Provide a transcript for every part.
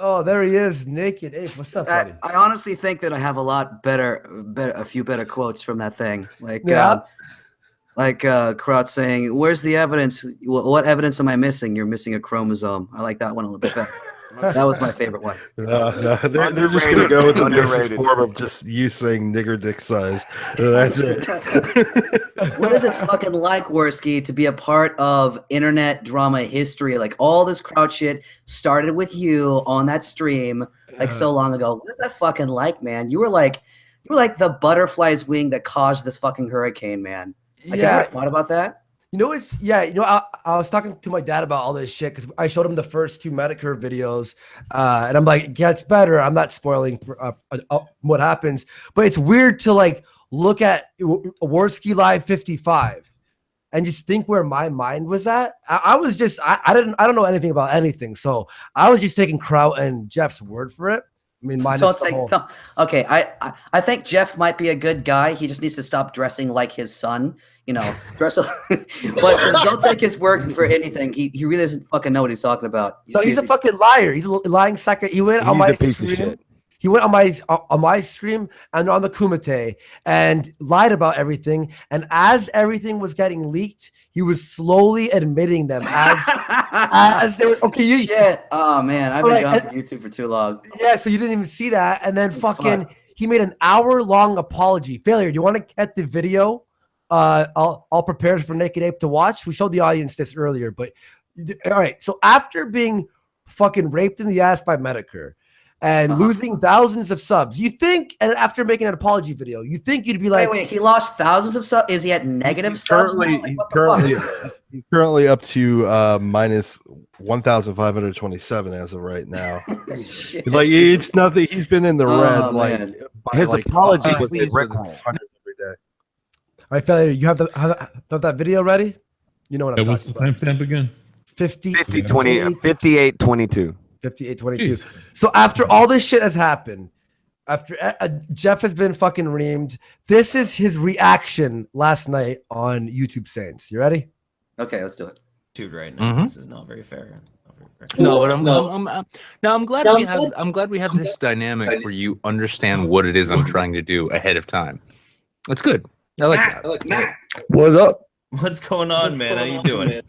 Oh, there he is, naked ape. What's up, buddy? I honestly think that I have a lot a few better quotes from that thing. Like Kraut saying, "Where's the evidence? What evidence am I missing? You're missing a chromosome." I like that one a little bit better. That was my favorite one. No, they're just gonna go with the nicest form of just you saying nigger dick size. That's it. What is it fucking like, Warski, to be a part of internet drama history? Like all this crowd shit started with you on that stream like so long ago. What is that fucking like, man? You were like the butterfly's wing that caused this fucking hurricane, man. Like, have you ever thought about that? You know, I was talking to my dad about all this shit because I showed him the first 2 Medicare videos, and I'm like, it gets better. I'm not spoiling for what happens, but it's weird to like look at WARSKI Live 55 and just think where my mind was at. I was just, I don't know anything about anything, so I was just taking Kraut and Jeff's word for it. I mean, okay. I think Jeff might be a good guy. He just needs to stop dressing like his son. You know, but don't take his word for anything. He really doesn't fucking know what he's talking about. He's a fucking liar. He's a lying sucker. He went on my stream. He went on my stream and on the Kumite and lied about everything. And as everything was getting leaked, he was slowly admitting them as they were. Okay, shit. Oh man, I've been on YouTube for too long. Yeah, so you didn't even see that. And then he made an hour-long apology. Failure. Do you want to get the video? I'll prepare for Naked Ape to watch. We showed the audience this earlier, but all right. So after being fucking raped in the ass by Medicare and losing thousands of subs, you think, and after making an apology video, you think you'd be like, wait, he lost thousands of subs? Is he at negative subs? He's currently up to minus 1,527 as of right now. Like it's nothing. He's been in the red. Like his apology was every day. All right, Failure, you have that video ready? You know what I'm talking about. What's the timestamp again? 58:22. 58:22. So after all this shit has happened, after Jeff has been fucking reamed, this is his reaction last night on YouTube Saints. You ready? Okay, let's do it. Dude, right now, this is not very fair. No, but I'm glad we have this dynamic where you understand what it is I'm trying to do ahead of time. That's good. I like that. What's up? What's going on, man? How you doing?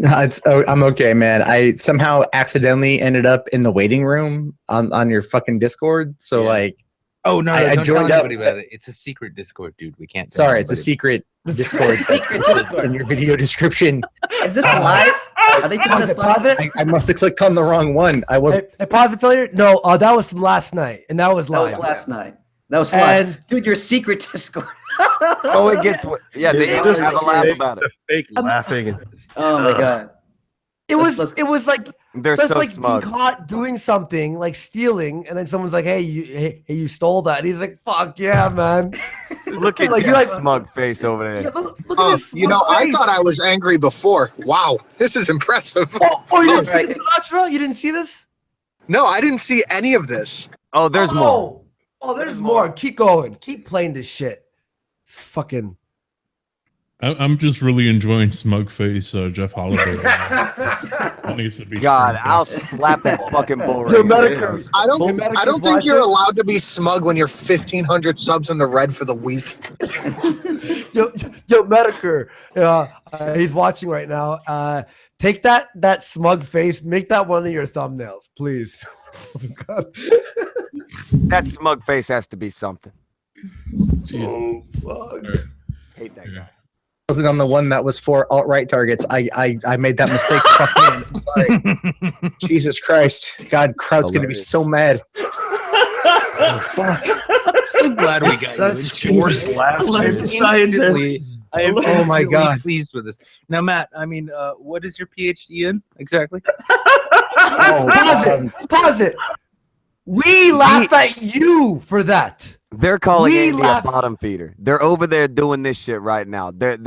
I'm okay, man. I somehow accidentally ended up in the waiting room on your fucking Discord. So like, oh no, I don't joined tell up. anybody about it. It's a secret Discord, dude. We can't. Sorry, it's a secret Discord. Secret Discord in your video description. Is this live? Are they doing this live? I must have clicked on the wrong one. I was. Hey, pause it, Failure. No, that was from last night, and that was live. That was last night. That was live. Dude, your secret Discord. Oh, it gets. Yeah, they just have a laugh about it. Fake laughing. Oh my god. It was like they're so like smug. being caught doing something like stealing, and then someone's like, "Hey, you stole that." And he's like, "Fuck yeah, man!" Look at your smug face over there. Yeah, look at his you know, face. I thought I was angry before. Wow, this is impressive. Oh, you didn't see this, Ultra? You didn't see this? No, I didn't see any of this. Oh, there's more. Oh, there's more. Keep going. Keep playing this shit. It's fucking. I'm just really enjoying smug face Jeff Holloway. God, I'll slap that fucking bull right I don't think you're allowed to be smug when you're 1,500 subs in the red for the week. Yo, Medicare, he's watching right now. Take that smug face, make that one of your thumbnails, please. Oh, God. That smug face has to be something. Oh, fuck. Hate that guy. Wasn't on the one that was for alt-right targets. I made that mistake. Fuck me. I'm sorry. Jesus Christ. God, Kraut's going to be so mad. Oh, fuck. I'm so glad we got such forced laughter. Scientist. I am oh my God, pleased with this. Now, Matt, I mean, what is your PhD in exactly? Pause it. We laughed at you for that. They're calling Andy a bottom feeder. They're over there doing this shit right now. They're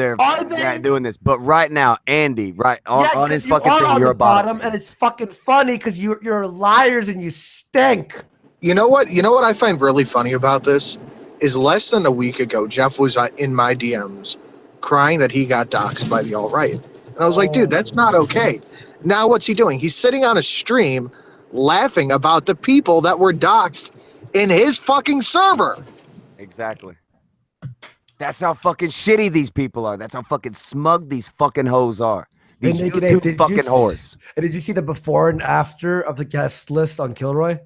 doing this. But right now, Andy, on his fucking thing, you're a bottom. And it's fucking funny because you're liars and you stink. You know what? You know what I find really funny about this is less than a week ago, Jeff was in my DMs crying that he got doxxed by the alt-right. And I was like, dude, that's not okay. Now what's he doing? He's sitting on a stream laughing about the people that were doxxed in his fucking server. Exactly. That's how fucking shitty these people are. That's how fucking smug these fucking hoes are. These YouTube fucking whores. And did you see the before and after of the guest list on Kilroy?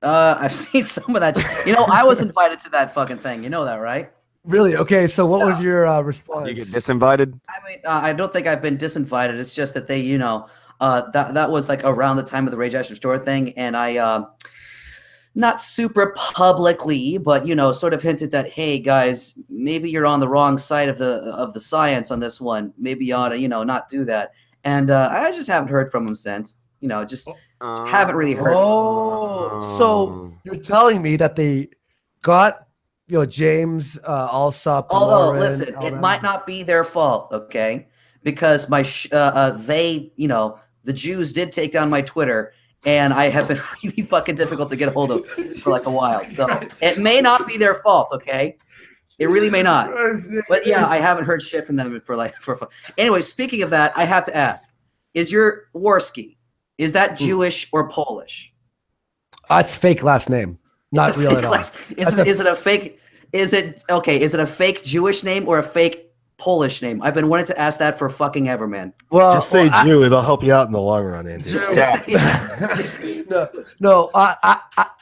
I've seen some of that. You know, I was invited to that fucking thing. You know that, right? Really? Okay. So what was your response? You get disinvited? I mean, I don't think I've been disinvited. It's just that they, you know, that was like around the time of the Rage Ash Restore thing, and I not super publicly, but you know, sort of hinted that, hey guys, maybe you're on the wrong side of the science on this one. Maybe you ought to, you know, not do that. And I just haven't heard from him since. You know, just haven't really heard. So you're telling me that they got, you know, James Allsup. Although, listen, it might not be their fault, okay? Because they, you know, the Jews did take down my Twitter, and I have been really fucking difficult to get a hold of for like a while. So it may not be their fault, okay? It really may not. But yeah, I haven't heard shit from them for anyway, speaking of that, I have to ask, is your WARSKI, is that Jewish or Polish? It's fake last name. Not real at all. Is it a fake? Is it okay? Is it a fake Jewish name or a fake Polish name? I've been wanting to ask that for fucking ever, man. Well, just say Jew. It'll help you out in the long run, Andy.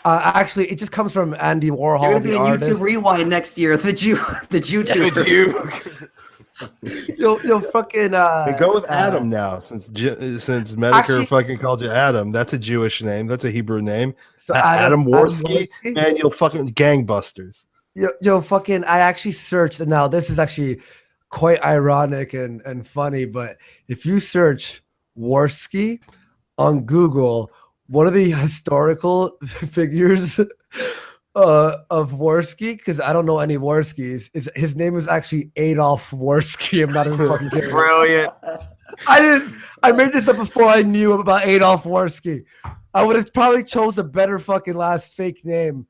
Actually, it just comes from Andy Warhol. You're gonna be in YouTube Rewind next year. The Jew. You'll fucking. They go with Adam now, since Medicare fucking called you Adam. That's a Jewish name. That's a Hebrew name. So Adam WARSKI, man, you'll fucking gangbusters. Yo, fucking. I actually searched, and now this is actually quite ironic and funny, but if you search WARSKI on Google, one of the historical figures of WARSKI, because I don't know any WARSKIs, is his name is actually Adolf WARSKI. I'm not even fucking kidding. Brilliant. I made this up before I knew about Adolf WARSKI. I would have probably chose a better fucking last fake name.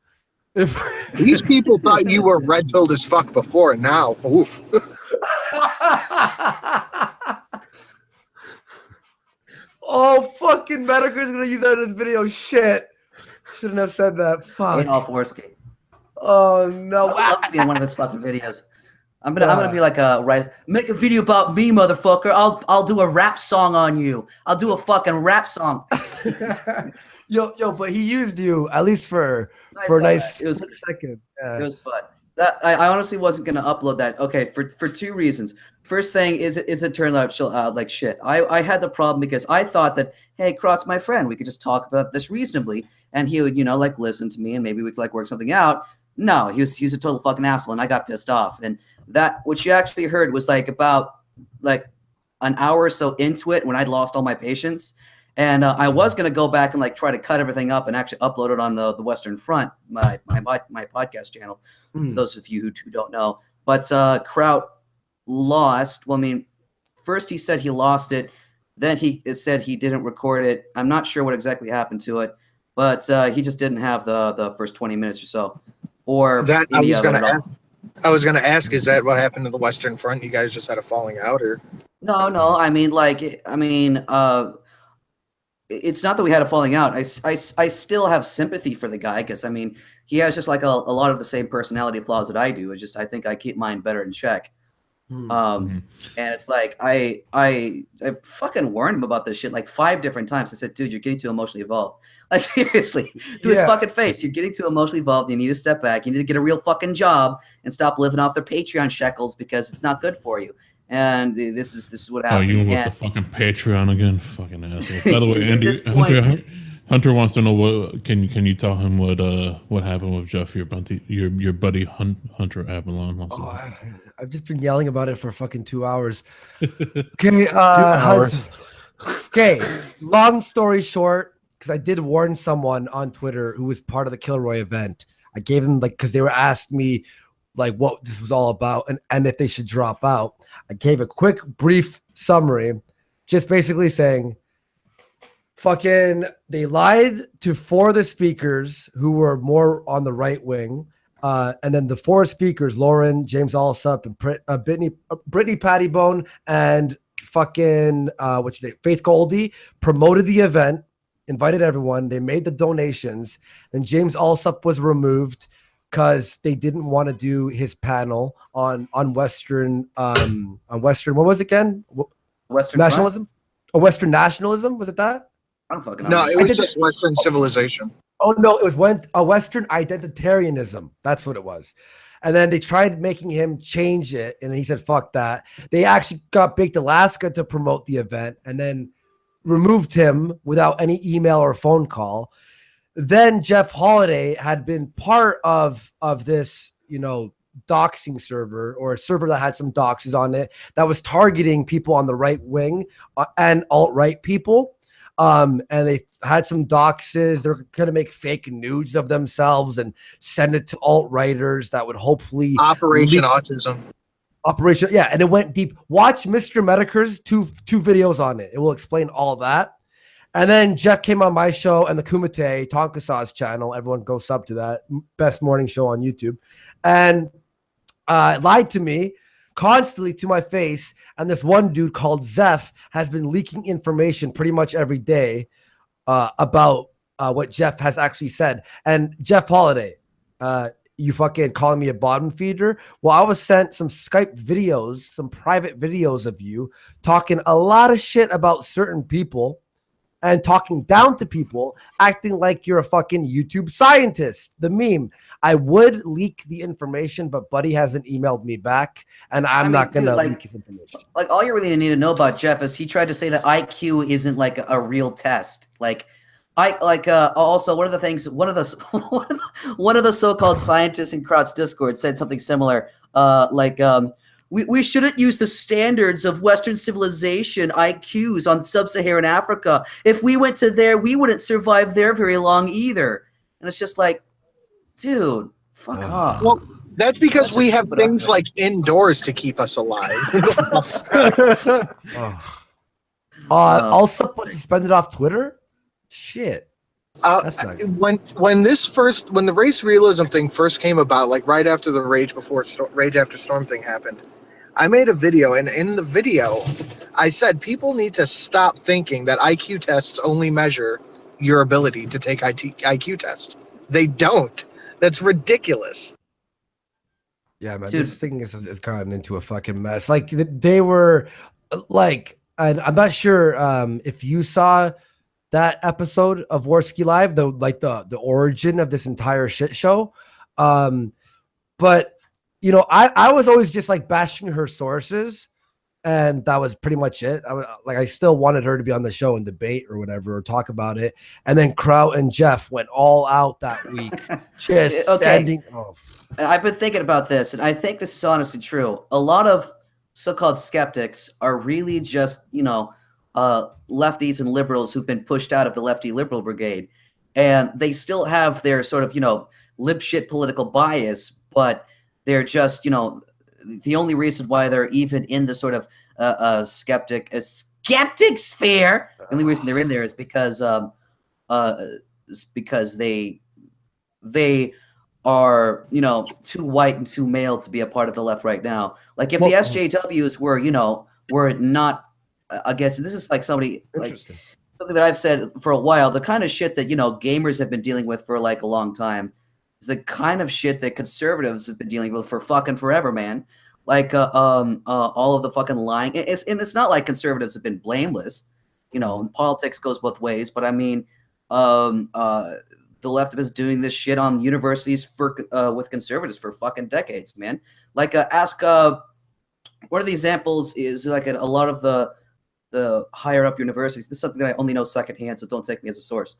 If these people thought you were red-pilled as fuck before, and now, oof. Oh, fucking Medicare's gonna use that in this video. Shit. Shouldn't have said that. Fuck. Adolf WARSKI. Oh no. I'd love to be in one of his fucking videos. I'm gonna be like make a video about me, motherfucker. I'll do a rap song on you. I'll do a fucking rap song. Yo, but he used you at least for a nice second. Yeah. It was fun. That I honestly wasn't gonna upload that. Okay, for two reasons. First thing is it turned out like shit. I had the problem because I thought that, hey, Krot's my friend. We could just talk about this reasonably, and he would, you know, like listen to me, and maybe we could like work something out. No, he was a total fucking asshole, and I got pissed off. And that what you actually heard was like about like an hour or so into it when I'd lost all my patience. And I was gonna go back and like try to cut everything up and actually upload it on the Western Front, my podcast channel. Those of you who don't know, but Kraut lost. Well, I mean, first he said he lost it, then it said he didn't record it. I'm not sure what exactly happened to it, but he just didn't have the first 20 minutes or so. Or that I was gonna ask, is that what happened to the Western Front? You guys just had a falling out, or no? I mean, it's not that we had a falling out. I still have sympathy for the guy because I mean he has just like a lot of the same personality flaws that I do. It's just I think I keep mine better in check. And it's like I fucking warned him about this shit like 5 different times. I said, dude, you're getting too emotionally involved. Like seriously, to his fucking face, you're getting too emotionally involved. You need to step back. You need to get a real fucking job and stop living off their Patreon shekels because it's not good for you. And this is what happened. Oh, you with the fucking Patreon again, fucking asshole. By the way, Andy, Hunter wants to know what can you tell him what happened with Jeff, your buddy Hunter Avalon? I've just been yelling about it for fucking 2 hours. Okay, okay. Long story short, because I did warn someone on Twitter who was part of the Kilroy event. I gave them because they were asking me like what this was all about and if they should drop out. I gave a quick, brief summary, just basically saying, fucking, they lied to 4 of the speakers who were more on the right wing. And then the 4 speakers, Lauren, James Allsup, and Brittany Pattybone, and fucking, what's your name? Faith Goldie, promoted the event invited everyone. They made the donations. Then James Alsop was removed because they didn't want to do his panel on Western what was it again? Western nationalism or Western nationalism? Was it that? I don't fucking know. No, it was just Western civilization. Oh no, it was Western identitarianism. That's what it was. And then they tried making him change it, and he said, "Fuck that." They actually got Baked Alaska to promote the event, and then removed him without any email or phone call. Then Jeff Holiday had been part of this, doxing server, or a server that had some doxes on it that was targeting people on the right wing and alt-right people. And they had some doxes. They're going to make fake nudes of themselves and send it to alt-righters that would hopefully Operation Autism. Operation, yeah, and it went deep. Watch Mr. Medicare's two videos on it. It will explain all that. And then Jeff came on my show and the Kumite Tonkasa's channel. Everyone go sub to that. Best morning show on YouTube. And lied to me constantly to my face. And this one dude called Zeph has been leaking information pretty much every day about what Jeff has actually said. And Jeff Holiday, you fucking calling me a bottom feeder? Well, I was sent some Skype videos, some private videos of you talking a lot of shit about certain people and talking down to people, acting like you're a fucking YouTube scientist. The meme. I would leak the information, but Buddy hasn't emailed me back, and I'm not going to leak his information. Like, all you really need to know about Jeff is he tried to say that IQ isn't like a real test. Also one of the things, one of the so-called scientists in Kraut's Discord said something similar. We shouldn't use the standards of Western civilization IQs on sub-Saharan Africa. If we went to there, we wouldn't survive there very long either. And it's just like, dude, fuck off. Well, that's because we have things like indoors to keep us alive. Also was suspended off Twitter? Shit. That's not good. When the race realism thing first came about, like right after the Rage After Storm thing happened, I made a video, and in the video, I said people need to stop thinking that IQ tests only measure your ability to take IQ tests. They don't. That's ridiculous. Yeah, man, this thing has gotten into a fucking mess. Like, they were, like, I'm not sure if you saw that episode of WARSKI Live, the origin of this entire shit show. But I was always just like bashing her sources, and that was pretty much it. I still wanted her to be on the show and debate or whatever, or talk about it. And then Kraut and Jeff went all out that week. Just sending. Oh. I've been thinking about this, and I think this is honestly true. A lot of so-called skeptics are really just, lefties and liberals who've been pushed out of the lefty liberal brigade, and they still have their sort of, lib shit political bias, but they're just, the only reason why they're even in the sort of skeptic sphere, the only reason they're in there is because they are, too white and too male to be a part of the left right now. Like, if the SJWs were not, I guess this is like something that I've said for a while, the kind of shit that, gamers have been dealing with for like a long time is the kind of shit that conservatives have been dealing with for fucking forever, man. Like, all of the fucking lying. It's not like conservatives have been blameless, politics goes both ways, but I mean, the left has been doing this shit on universities with conservatives for fucking decades, man. Like, ask, one of the examples is like a lot of the higher up universities. This is something that I only know secondhand, so don't take me as a source.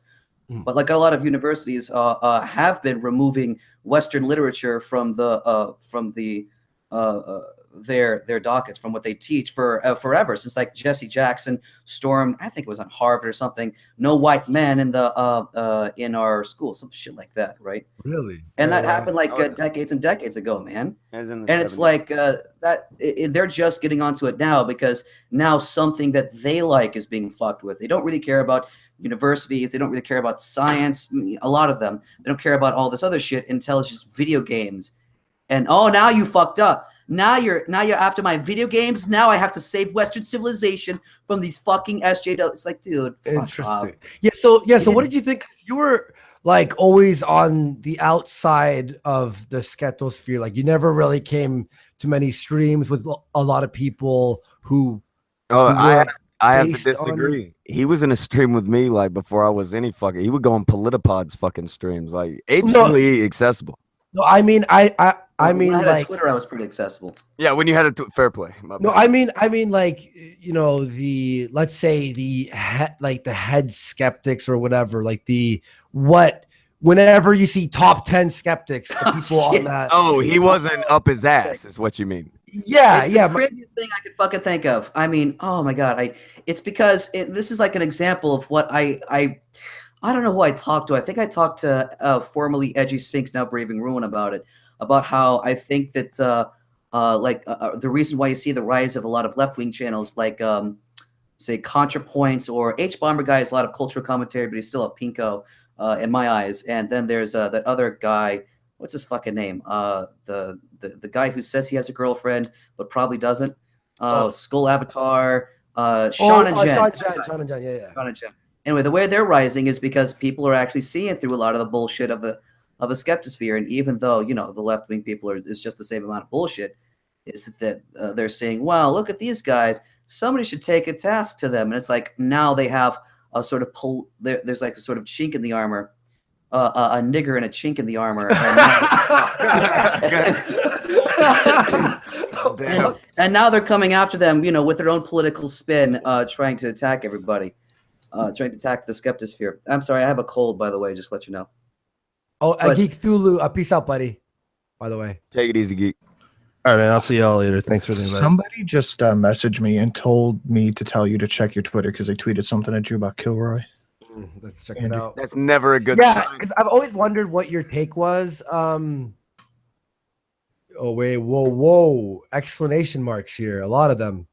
But like, a lot of universities have been removing Western literature from their dockets, from what they teach for forever, since like Jesse Jackson stormed, I think it was on Harvard or something, no white men in our school, some shit like that, right? Really? And that happened like decades and decades ago, man. And it's like they're just getting onto it now, because now something that they like is being fucked with. They don't really care about universities. They don't really care about science. A lot of them, they don't care about all this other shit until it's just video games. And now you fucked up. Now you're after my video games. Now I have to save Western civilization from these fucking SJW. It's like, dude, interesting. Yeah. So what did you think? You were like always on the outside of the Skeptosphere. Like you never really came to many streams with a lot of people who. I have to disagree. He was in a stream with me like before I was any fucking. He would go on Politipod's fucking streams. Like Ape's really accessible. No, I mean, I mean, when I had like Twitter, I was pretty accessible. Yeah, when you had a fair play. No, I mean, like you know, let's say the head skeptics or whatever, like whenever you see top 10 skeptics, the people on that. Oh, he wasn't up his ass, is what you mean. Yeah, it's the craziest thing I could fucking think of. I mean, oh my god, it's because this is like an example of what I don't know who I talked to. I think I talked to formerly Edgy Sphinx, now Braving Ruin, about it. About how I think that the reason why you see the rise of a lot of left-wing channels like say ContraPoints or H-Bomber guy has a lot of cultural commentary, but he's still a pinko in my eyes. And then there's that other guy, what's his fucking name? The guy who says he has a girlfriend but probably doesn't. Skull Avatar, Sean and Jen. Sean and Jen, yeah. Sean and Jen. Anyway, the way they're rising is because people are actually seeing through a lot of the bullshit of the Skeptosphere, and even though the left wing people is just the same amount of bullshit, is that they're saying, "Wow, look at these guys! Somebody should take a task to them." And it's like now they have a sort of there's like a sort of chink in the armor, a nigger and a chink in the armor, and now they're coming after them, with their own political spin, trying to attack everybody, trying to attack the Skeptosphere. I'm sorry, I have a cold, by the way, just to let you know. Oh, Geek Thulu, peace out, buddy. By the way, take it easy, Geek. All right, man. I'll see y'all later. Thanks for the invite. Somebody just messaged me and told me to tell you to check your Twitter because they tweeted something at you about Kilroy. Let's check it out. That's never a good sign. Yeah, because I've always wondered what your take was. Oh wait, whoa! Explanation marks here. A lot of them.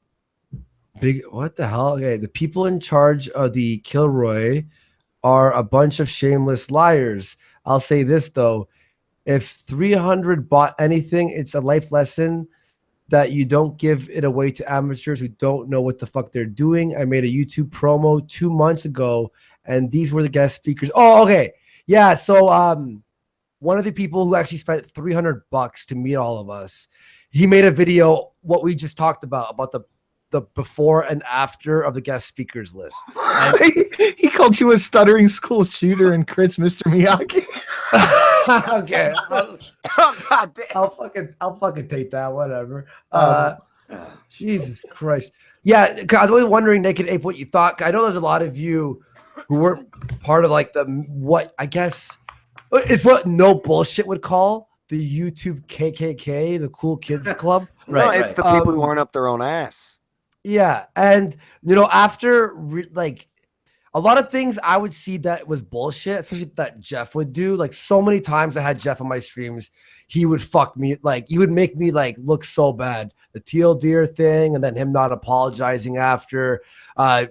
Big. What the hell? Okay, the people in charge of the Kilroy are a bunch of shameless liars. I'll say this though, if 300 bought anything, it's a life lesson that you don't give it away to amateurs who don't know what the fuck they're doing. I made a YouTube promo 2 months ago, and these were the guest speakers. Oh, okay. Yeah, so one of the people who actually spent $300 to meet all of us, he made a video, what we just talked about the before and after of the guest speakers list. He called you a stuttering school shooter and Chris Mr. Miyagi. Okay. I'll fucking take that, whatever. Jesus Christ. Yeah, I was always wondering, Naked Ape, what you thought. I know there's a lot of you who weren't part of like what I guess it's what No Bullshit would call the YouTube KKK, the Cool Kids Club. Right, it's the people who aren't up their own ass. Yeah, and after like a lot of things I would see that was bullshit, especially that Jeff would do. Like so many times I had Jeff on my streams, he would fuck me, like he would make me like look so bad. The teal deer thing, and then him not apologizing after,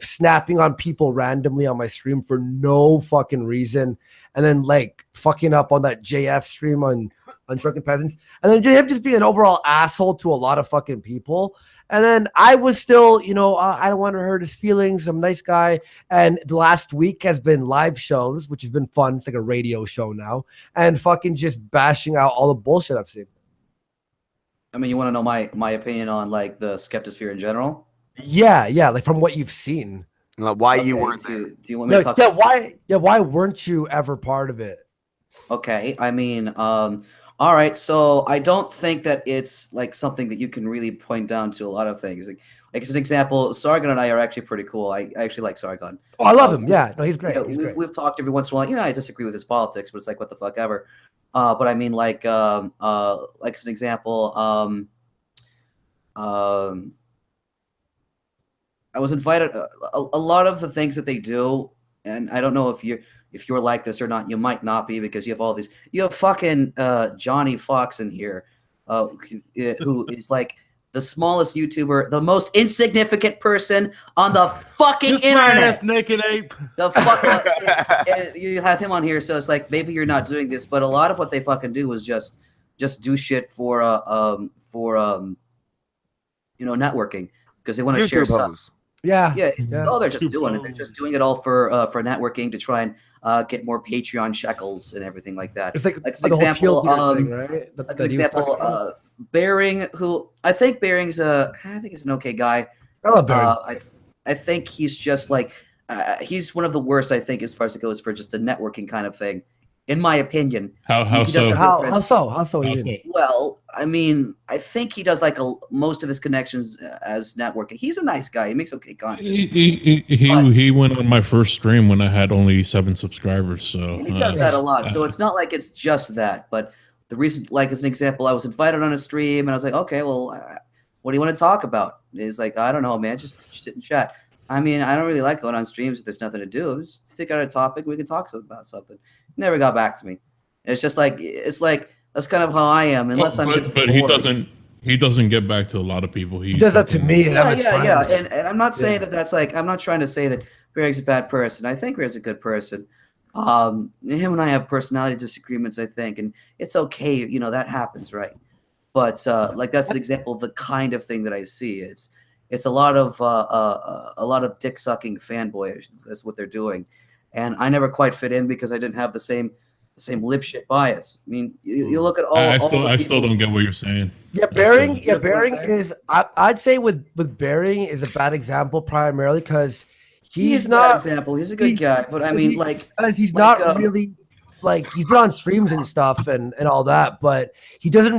snapping on people randomly on my stream for no fucking reason, and then like fucking up on that JF stream on Drunken Peasants, and then him just being an overall asshole to a lot of fucking people. And then I was still, I don't want to hurt his feelings. I'm a nice guy. And the last week has been live shows, which has been fun. It's like a radio show now. And fucking just bashing out all the bullshit I've seen. I mean, you want to know my opinion on like the Skeptosphere in general? Yeah. Like from what you've seen. Like why you weren't there. Do you want me to talk? Why weren't you ever part of it? Okay. I mean, all right, so I don't think that it's like something that you can really point down to a lot of things. Like as an example, Sargon and I are actually pretty cool. I actually like Sargon. Oh, I love him. Yeah, no, he's great. We've talked every once in a while. I disagree with his politics, but it's like what the fuck ever. But I mean, like as an example, I was invited. A lot of the things that they do, and I don't know if you're like this or not. You might not be because you have all these. You have fucking Johnny Fox in here, who is like the smallest YouTuber, the most insignificant person on the fucking internet. Naked Ape. The fuck. You have him on here, so it's like maybe you're not doing this, but a lot of what they fucking do is just just do shit for networking because they want to share stuff. Yeah. Oh, they're just doing it. They're just doing it all for networking to try and get more Patreon shekels and everything like that. It's like an the whole example, thing, right? Like an example, Bering, who I think Bering's I think he's an okay guy. I love Bering. I think he's just like he's one of the worst. I think as far as it goes for just the networking kind of thing. In my opinion, how so? How so? Well, I mean, I think he does like most of his connections as networking. He's a nice guy. He makes okay content. He went on my first stream when I had only 7 subscribers. So he does that a lot. So it's not like it's just that. But the reason, like as an example, I was invited on a stream and I was like, okay, well, what do you want to talk about? And he's like, I don't know, man, just sit and chat. I mean, I don't really like going on streams if there's nothing to do. Just figure out a topic, we can talk about something. He never got back to me. And it's just like that's kind of how I am. Unless I'm just but he doesn't get back to a lot of people. He does that to me. Yeah. And I'm not saying that that's like I'm not trying to say that Bering's a bad person. I think Bering's a good person. Him and I have personality disagreements, I think, and it's okay. That happens, right? But like that's an example of the kind of thing that I see. It's a lot of dick sucking fanboys. That's what they're doing, and I never quite fit in because I didn't have the same lip shit bias. I mean, you look at all. I still don't get what you're saying. Yeah, Bering. Yeah, Bering is. I'd say with Bering is a bad example primarily because he's not. A bad example. He's a good guy, but I mean, he's not really. Like he's been on streams and stuff and all that, but he doesn't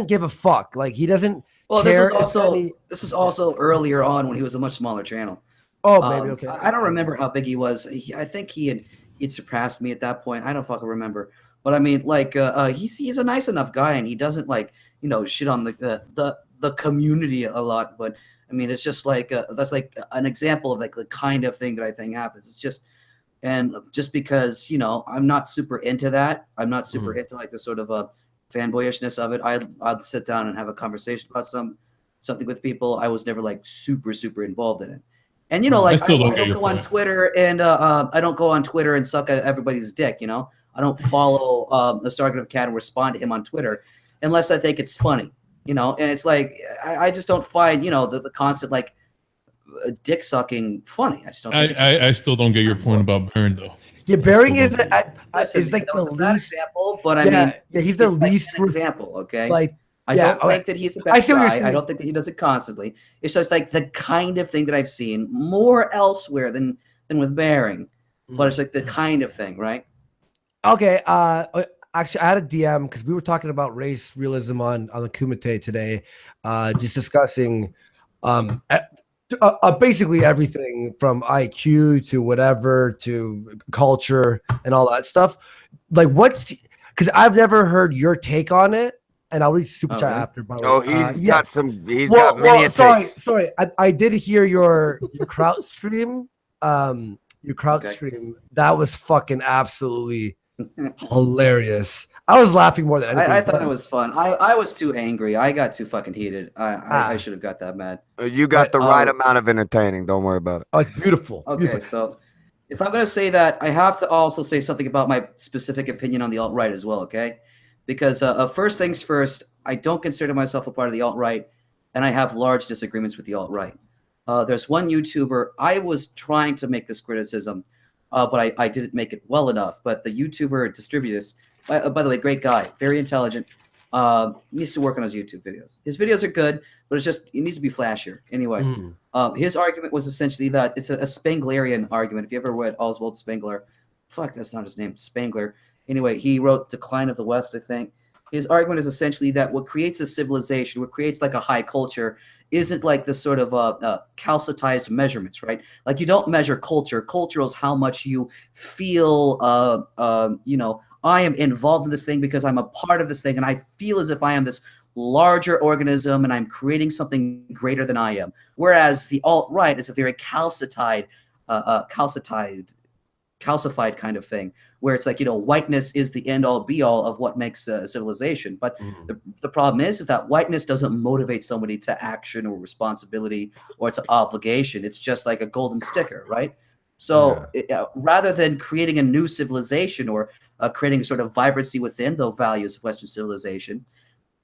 give a fuck. Like he doesn't. Well, this is also earlier on when he was a much smaller channel. Oh, maybe okay. I don't remember how big he was. I think he'd surpassed me at that point. I don't fucking remember. But I mean, like he's a nice enough guy, and he doesn't shit on the community a lot. But I mean, it's just like that's like an example of like the kind of thing that I think happens. It's just. And just because, I'm not super into that, I'm not super into like the sort of fanboyishness of it. I'd sit down and have a conversation about something with people. I was never like super involved in it. And I don't go on Twitter and I don't go on Twitter and suck at everybody's dick. I don't follow the Stargate Cat and respond to him on Twitter unless I think it's funny. And it's like I just don't find the constant like. Dick sucking funny. I just don't. I still don't get your point about Bering though. Yeah, Bering is like the least example, but I mean, he's the least example. Okay, like I don't think that he's a bad guy. I don't think that he does it constantly. It's just like the kind of thing that I've seen more elsewhere than with Bering, but it's like the kind of thing, right? Okay. Actually, I had a DM because we were talking about race realism on the Kumite today, just discussing basically everything from IQ to whatever to culture and all that stuff. Like because I've never heard your take on it, and I'll read super chat after. By the way. He's got some. He's got many takes. Sorry. I did hear your Kraut stream. Your Kraut stream that was fucking absolutely hilarious. I was laughing more than anything. I thought it was fun. I was too angry. I got too fucking heated. I should have got that mad. You got the right amount of entertaining. Don't worry about it. Oh, it's beautiful. Okay, beautiful. So if I'm going to say that, I have to also say something about my specific opinion on the alt-right as well, okay? Because first things first, I don't consider myself a part of the alt-right, and I have large disagreements with the alt-right. There's one YouTuber, I was trying to make this criticism, but I didn't make it well enough. But the YouTuber Distributus, by the way, great guy, very intelligent, needs to work on his YouTube videos. His videos are good, but it's just, it needs to be flashier. Anyway, his argument was essentially that it's a Spenglerian argument. If you ever read Oswald Spengler, fuck, that's not his name, Spengler. Anyway, he wrote Decline of the West, I think. His argument is essentially that what creates a civilization, what creates like a high culture, isn't like this sort of calcitized measurements, right? Like you don't measure culture. Culture is how much you feel, I am involved in this thing because I'm a part of this thing, and I feel as if I am this larger organism and I'm creating something greater than I am. Whereas the alt-right is a very calcified kind of thing, where it's like, whiteness is the end-all be-all of what makes a civilization. But the problem is that whiteness doesn't motivate somebody to action or responsibility or to obligation. It's just like a golden sticker, right? So rather than creating a new civilization or creating a sort of vibrancy within the values of Western civilization.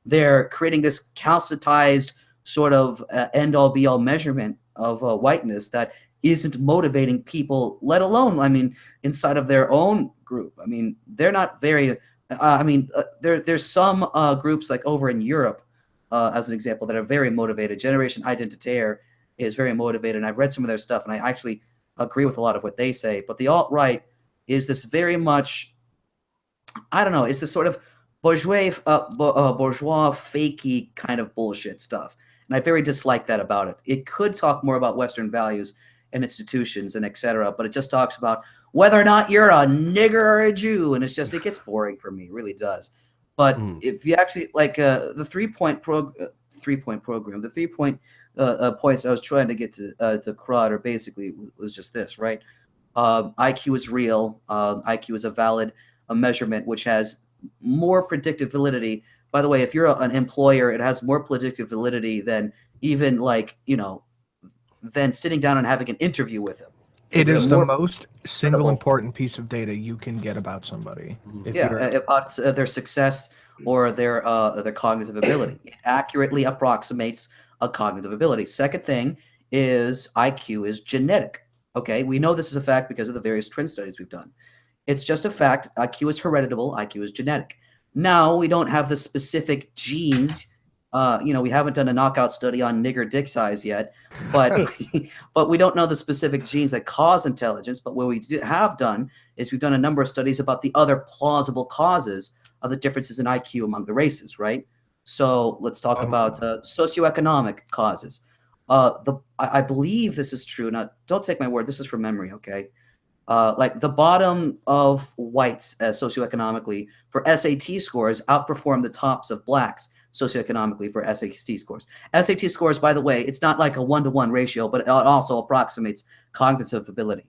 They're creating this calcitized sort of end-all be-all measurement of whiteness that isn't motivating people, let alone, I mean, inside of their own group. I mean, they're not very, there's some groups like over in Europe, as an example, that are very motivated. Generation Identitaire is very motivated, and I've read some of their stuff, and I actually agree with a lot of what they say. But the alt-right is this very much, I don't know, it's this sort of bourgeois fakey kind of bullshit stuff. And I very dislike that about it. It could talk more about Western values and institutions and etc., but it just talks about whether or not you're a nigger or a Jew, and it gets boring for me. It really does. But if you actually like the 3-point program, the 3-point points I was trying to get to Crud, or basically was just this, right? IQ is real. IQ is a valid measurement which has more predictive validity. By the way, if you're an employer, it has more predictive validity than even like, you know, than sitting down and having an interview with them. It is the most single important piece of data you can get about somebody. About their success or their cognitive ability. It accurately approximates a cognitive ability. Second thing is IQ is genetic. Okay, we know this is a fact because of the various twin studies we've done. It's just a fact. IQ is hereditable. IQ is genetic. Now we don't have the specific genes. You know, we haven't done a knockout study on nigger dick size yet, but but we don't know the specific genes that cause intelligence. But what we have done is we've done a number of studies about the other plausible causes of the differences in IQ among the races, right? So let's talk about socioeconomic causes. I believe this is true. Now, don't take my word. This is from memory, okay? Like the bottom of whites socioeconomically for SAT scores outperform the tops of blacks socioeconomically for SAT scores. SAT scores, by the way, it's not like a 1-to-1 ratio, but it also approximates cognitive ability.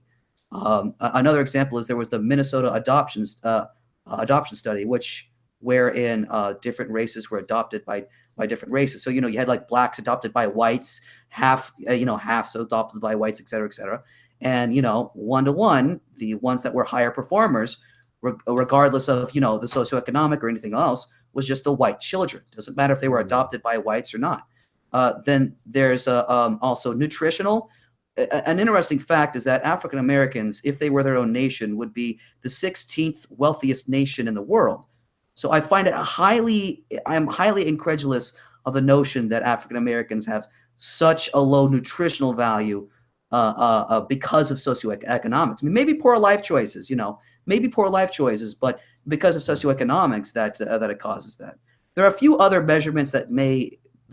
Another example is there was the Minnesota adoption study, wherein different races were adopted by different races. So, you know, you had like blacks adopted by whites, half so adopted by whites, et cetera, et cetera. And, you know, 1-to-1, the ones that were higher performers, regardless of, you know, the socioeconomic or anything else, was just the white children. Doesn't matter if they were adopted by whites or not. Then there's also nutritional. An interesting fact is that African Americans, if they were their own nation, would be the 16th wealthiest nation in the world. So I find it I'm highly incredulous of the notion that African Americans have such a low nutritional value because of socioeconomics. I mean, maybe poor life choices, you know, but because of socioeconomics that it causes that. There are a few other measurements that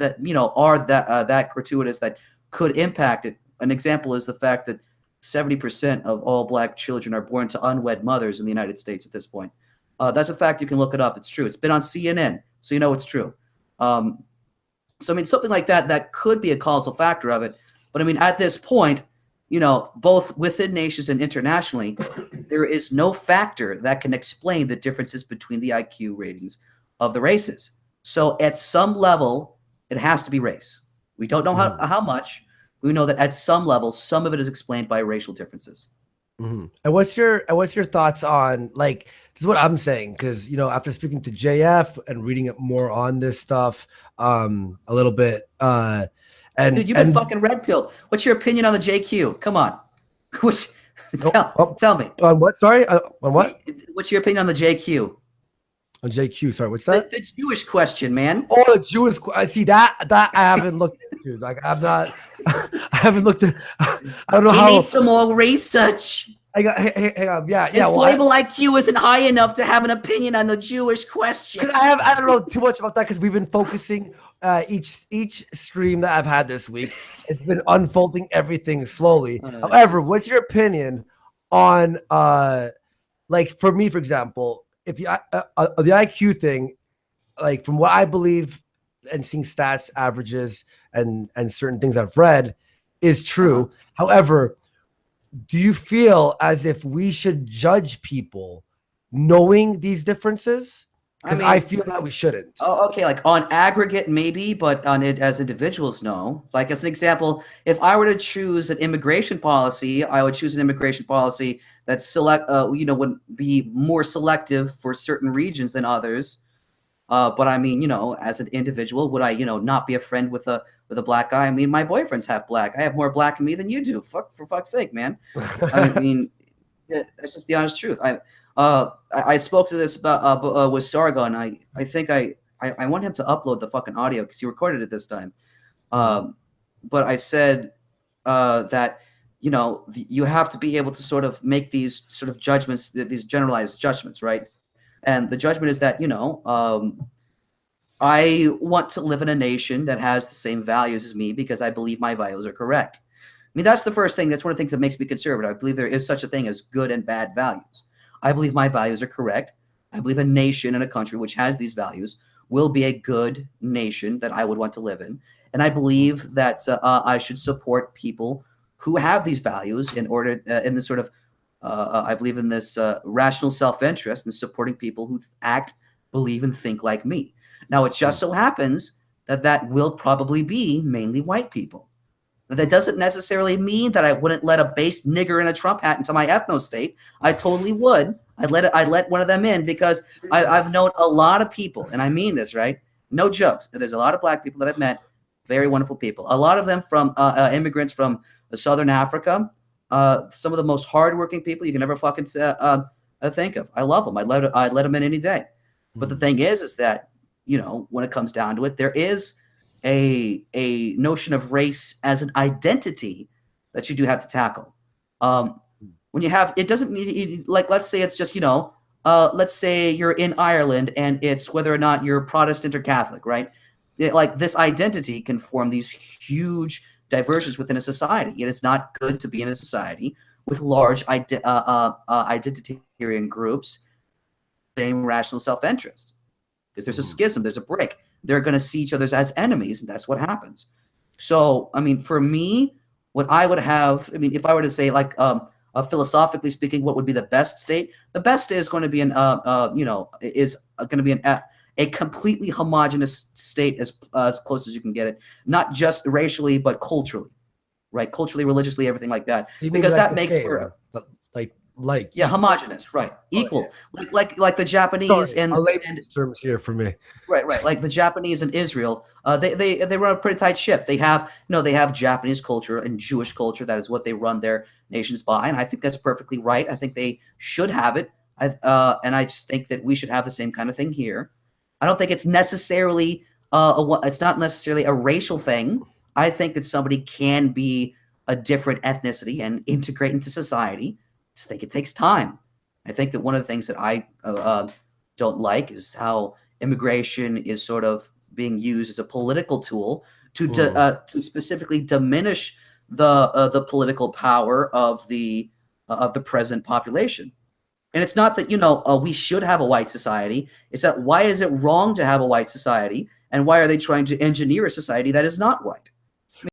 are that gratuitous that could impact it. An example is the fact that 70% of all black children are born to unwed mothers in the United States at this point. That's a fact. You can look it up. It's true. It's been on CNN, so you know it's true. So I mean, something like that could be a causal factor of it. But I mean, at this point, you know, both within nations and internationally, there is no factor that can explain the differences between the IQ ratings of the races. So at some level, it has to be race. We don't know how much. We know that at some level, some of it is explained by racial differences. And what's your thoughts on, like, this is what I'm saying, because, you know, after speaking to JF and reading it more on this stuff a little bit, and dude, you've been fucking red pilled. What's your opinion on the JQ? Come on. Tell me. On what? Sorry? On what? What's your opinion on the JQ? On JQ, sorry, what's that? The Jewish question, man. Oh, the Jewish. I see that I haven't looked into. Like, I'm not. I haven't looked at. I don't know how. You need some more research. Hang on. Yeah. His global IQ isn't high enough to have an opinion on the Jewish question. I don't know too much about that because we've been focusing each stream that I've had this week. It's been unfolding everything slowly. However, what's your opinion on like, for me, for example, if the IQ thing, like, from what I believe and seeing stats, averages, and certain things I've read, is true. However, do you feel as if we should judge people knowing these differences? Because I feel that we shouldn't. Oh, okay. Like on aggregate, maybe, but on it as individuals, no. Like, as an example, if I were to choose an immigration policy, I would choose an immigration policy that would be more selective for certain regions than others. But I mean, as an individual, would I, not be a friend with a black guy? I mean, my boyfriend's half black. I have more black in me than you do. For fuck's sake, man. I mean, that's just the honest truth. I spoke to this about with Sargon. I think I want him to upload the fucking audio because he recorded it this time. But I said that you have to be able to sort of make these sort of judgments, these generalized judgments, right? And the judgment is that I want to live in a nation that has the same values as me because I believe my values are correct. I mean, that's the first thing. That's one of the things that makes me conservative. I believe there is such a thing as good and bad values. I believe my values are correct. I believe a nation and a country which has these values will be a good nation that I would want to live in. And I believe that I should support people who have these values in order, in this sort of, I believe in this rational self-interest and supporting people who act, believe, and think like me. Now, it just so happens that will probably be mainly white people. That doesn't necessarily mean that I wouldn't let a base nigger in a Trump hat into my ethnostate. I totally would. I'd let one of them in because I've known a lot of people, and I mean this, right? No jokes. There's a lot of black people that I've met, very wonderful people. A lot of them from immigrants from Southern Africa. Some of the most hardworking people you can ever fucking think of. I love them. I'd let them in any day. But the thing is that, when it comes down to it, there is a notion of race as an identity that you do have to tackle. When you have, it doesn't need, like, let's say it's just, let's say you're in Ireland and it's whether or not you're Protestant or Catholic, right? Like this identity can form these huge diversions within a society. It is not good to be in a society with large identitarian groups, same rational self-interest, because there's a schism, there's a break. They're going to see each other as enemies, and that's what happens. So, I mean, for me, what I would have, I mean, if I were to say, like, philosophically speaking, what would be the best state? The best state is going to be a completely homogenous state as close as you can get it, not just racially, but culturally, right? Culturally, religiously, everything like that, because that makes for homogenous, right? Equal, like the Japanese and terms here for me, right, like the Japanese and Israel, they run a pretty tight ship. They have they have Japanese culture and Jewish culture. That is what they run their nations by, and I think that's perfectly right. I think they should have it, and I just think that we should have the same kind of thing here. I don't think it's necessarily it's not necessarily a racial thing. I think that somebody can be a different ethnicity and integrate into society. I just think it takes time. I think that one of the things that I don't like is how immigration is sort of being used as a political tool to specifically diminish the political power of the present population. And it's not that, we should have a white society. It's that why is it wrong to have a white society? And why are they trying to engineer a society that is not white?